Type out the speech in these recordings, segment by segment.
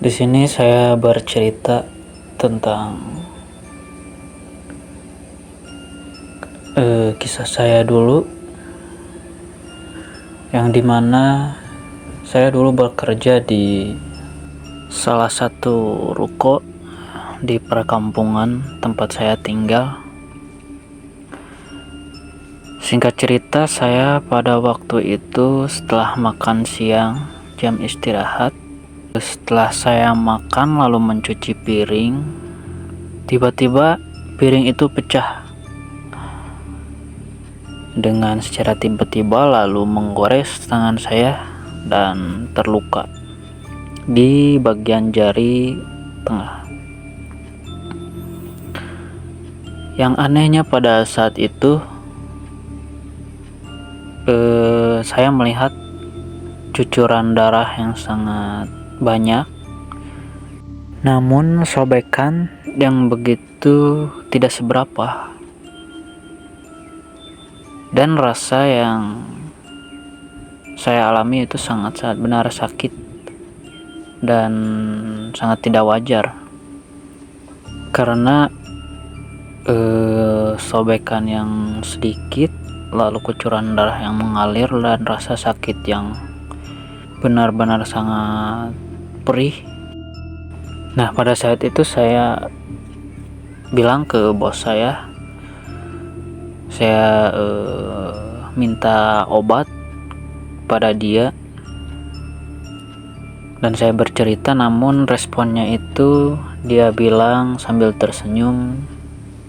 Di sini saya bercerita tentang kisah saya dulu, yang dimana saya dulu bekerja di salah satu ruko di perkampungan tempat saya tinggal. Singkat cerita, saya pada waktu itu setelah makan siang, jam istirahat. Setelah saya makan lalu mencuci piring, tiba-tiba piring itu pecah dengan secara tiba-tiba, lalu menggores tangan saya dan terluka di bagian jari tengah. Yang anehnya pada saat itu saya melihat cucuran darah yang sangat banyak, namun sobekan yang begitu tidak seberapa, dan rasa yang saya alami itu sangat benar sakit dan sangat tidak wajar, karena sobekan yang sedikit lalu kucuran darah yang mengalir dan rasa sakit yang benar-benar sangat perih. Nah, pada saat itu saya bilang ke bos saya minta obat pada dia, dan saya bercerita, namun responnya itu dia bilang sambil tersenyum,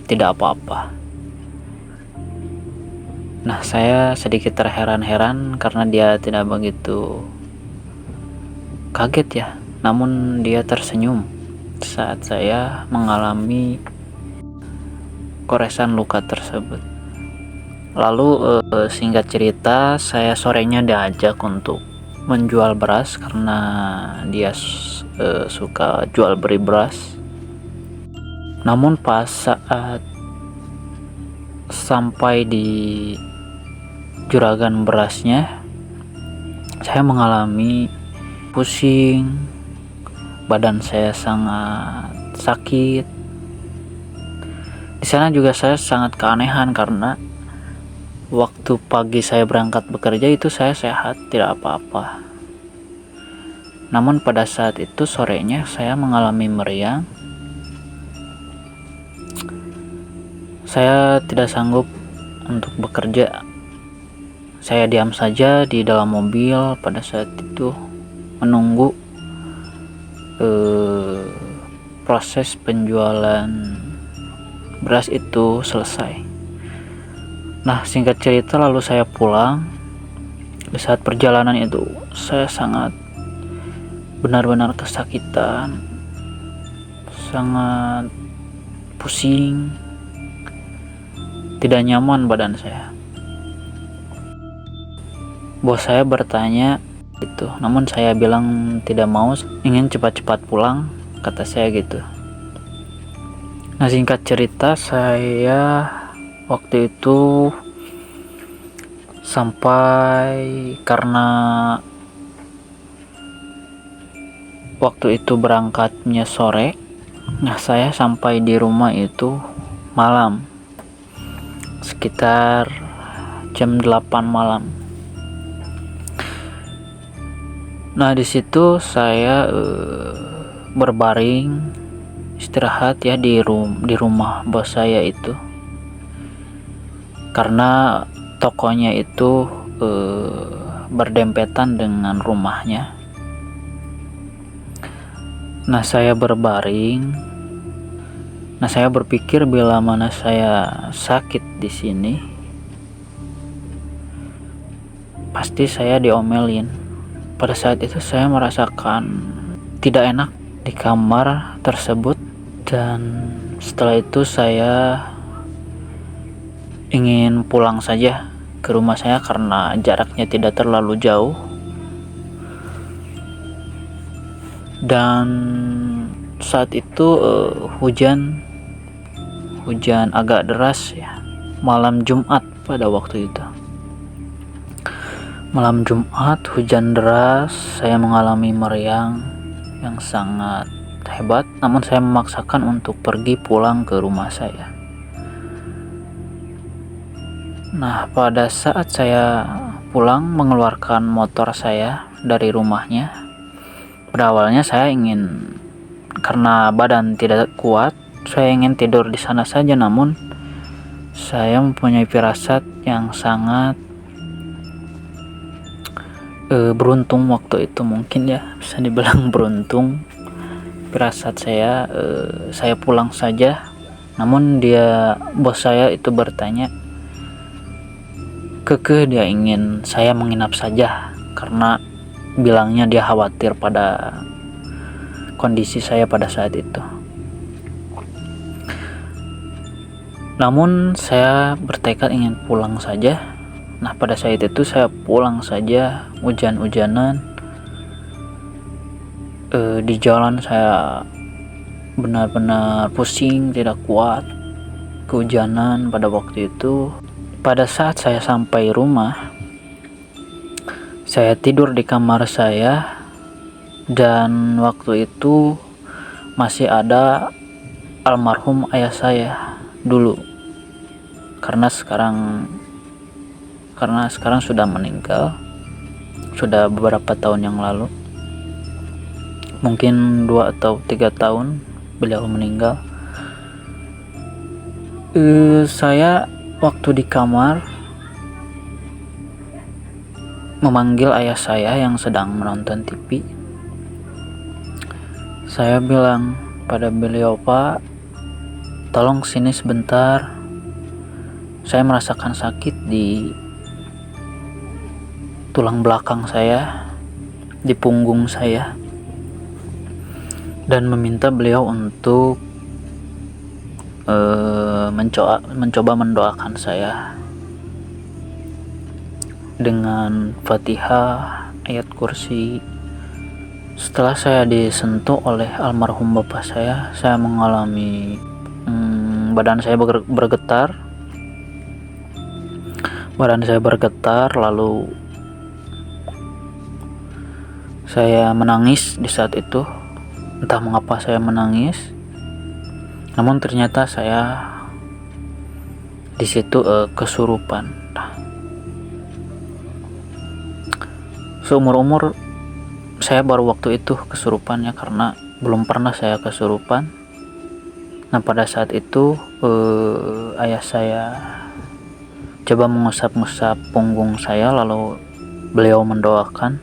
tidak apa-apa. Nah, saya sedikit terheran-heran karena dia tidak begitu kaget ya, namun dia tersenyum saat saya mengalami goresan luka tersebut. Lalu singkat cerita, saya sorenya diajak untuk menjual beras karena dia suka jual beli beras. Namun pas saat sampai di juragan berasnya, saya mengalami pusing, badan saya sangat sakit. Di sana juga saya sangat keanehan karena waktu pagi saya berangkat bekerja itu saya sehat, tidak apa-apa. Namun pada saat itu sorenya saya mengalami meriang. Saya tidak sanggup untuk bekerja. Saya diam saja di dalam mobil pada saat itu menunggu proses penjualan beras itu selesai. Nah, singkat cerita lalu saya pulang. Di saat perjalanan itu saya sangat benar-benar kesakitan, sangat pusing, tidak nyaman badan saya. Bos saya bertanya gitu, namun saya bilang tidak mau, ingin cepat-cepat pulang, kata saya gitu. Nah, singkat cerita, saya waktu itu sampai, karena waktu itu berangkatnya sore, nah saya sampai di rumah itu malam, sekitar jam 8 malam. Nah, di situ saya berbaring istirahat ya di rumah bos saya itu, karena tokonya itu berdempetan dengan rumahnya. Nah, saya berbaring. Nah, saya berpikir bila mana saya sakit di sini, pasti saya diomelin. Pada saat itu saya merasakan tidak enak di kamar tersebut, dan setelah itu saya ingin pulang saja ke rumah saya karena jaraknya tidak terlalu jauh, dan saat itu hujan agak deras ya, malam Jumat pada waktu itu. Malam Jumat hujan deras, saya mengalami meriang yang sangat hebat, namun saya memaksakan untuk pergi pulang ke rumah saya. Nah, pada saat saya pulang mengeluarkan motor saya dari rumahnya, pada awalnya saya ingin, karena badan tidak kuat, saya ingin tidur di sana saja, namun saya mempunyai firasat yang sangat beruntung waktu itu, mungkin ya bisa dibilang beruntung. Firasat saya pulang saja, namun bos saya itu bertanya, dia ingin saya menginap saja karena bilangnya dia khawatir pada kondisi saya pada saat itu. Namun saya bertekad ingin pulang saja. Nah, pada saat itu saya pulang saja, hujan-hujanan. Di jalan saya benar-benar pusing, tidak kuat, kehujanan pada waktu itu. Pada saat saya sampai rumah, saya tidur di kamar saya, dan waktu itu masih ada almarhum ayah saya dulu, karena sekarang sudah meninggal, sudah beberapa tahun yang lalu, mungkin 2 atau 3 tahun beliau meninggal. Saya waktu di kamar memanggil ayah saya yang sedang menonton TV. Saya bilang pada beliau, "Pak, tolong sini sebentar. Saya merasakan sakit di tulang belakang saya, di punggung saya," dan meminta beliau untuk mencoba mendoakan saya dengan Fatihah, ayat kursi. Setelah saya disentuh oleh almarhum bapak saya mengalami badan saya bergetar, lalu saya menangis di saat itu. Entah mengapa saya menangis, namun ternyata saya di situ kesurupan. Seumur-umur saya baru waktu itu kesurupannya, karena belum pernah saya kesurupan. Nah, pada saat itu ayah saya coba mengusap-ngusap punggung saya, lalu beliau mendoakan,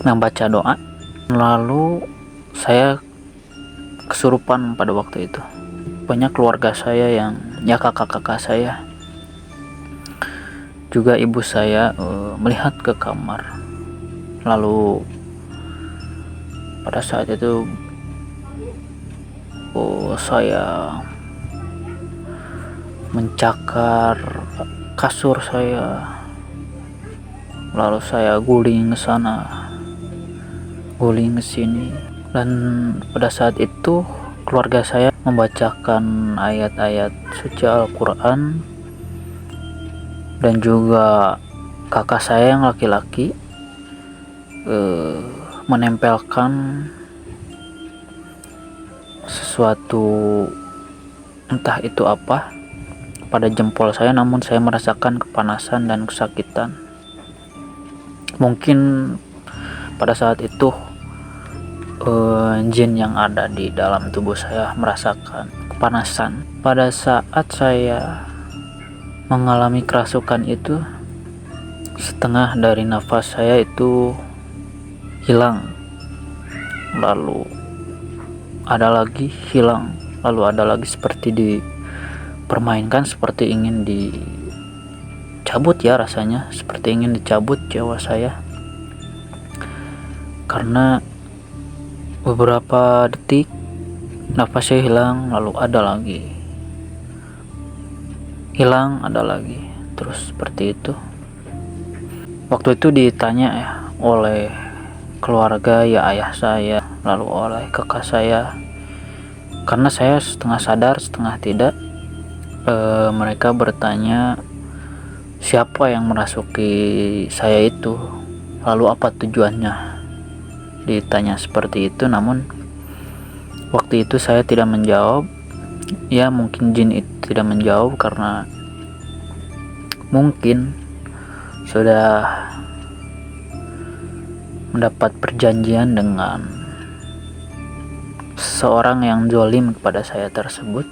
membaca doa, lalu saya kesurupan pada waktu itu. Banyak keluarga saya kakak-kakak saya, juga ibu saya melihat ke kamar. Lalu pada saat itu saya mencakar kasur saya, lalu saya guling ke sana, guling ke sini. Dan pada saat itu keluarga saya membacakan ayat-ayat suci Al-Quran, dan juga kakak saya yang laki-laki menempelkan sesuatu, entah itu apa, pada jempol saya, namun saya merasakan kepanasan dan kesakitan. Mungkin pada saat itu jin yang ada di dalam tubuh saya merasakan kepanasan. Pada saat saya mengalami kerasukan itu, setengah dari nafas saya itu hilang, lalu ada lagi hilang, lalu ada lagi, seperti dipermainkan, seperti ingin dicabut ya, rasanya seperti ingin dicabut nyawa saya. Karena beberapa detik nafasnya hilang, lalu ada lagi, hilang, ada lagi, terus seperti itu. Waktu itu ditanya ya oleh keluarga, ya ayah saya, lalu oleh kakak saya, karena saya setengah sadar setengah tidak. Mereka bertanya siapa yang merasuki saya itu, lalu apa tujuannya. ditanya seperti itu, namun waktu itu saya tidak menjawab. Ya mungkin jin itu tidak menjawab karena mungkin sudah mendapat perjanjian dengan seorang yang zalim kepada saya tersebut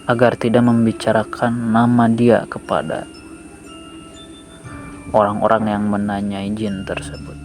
agar tidak membicarakan nama dia kepada orang-orang yang menanyai jin tersebut.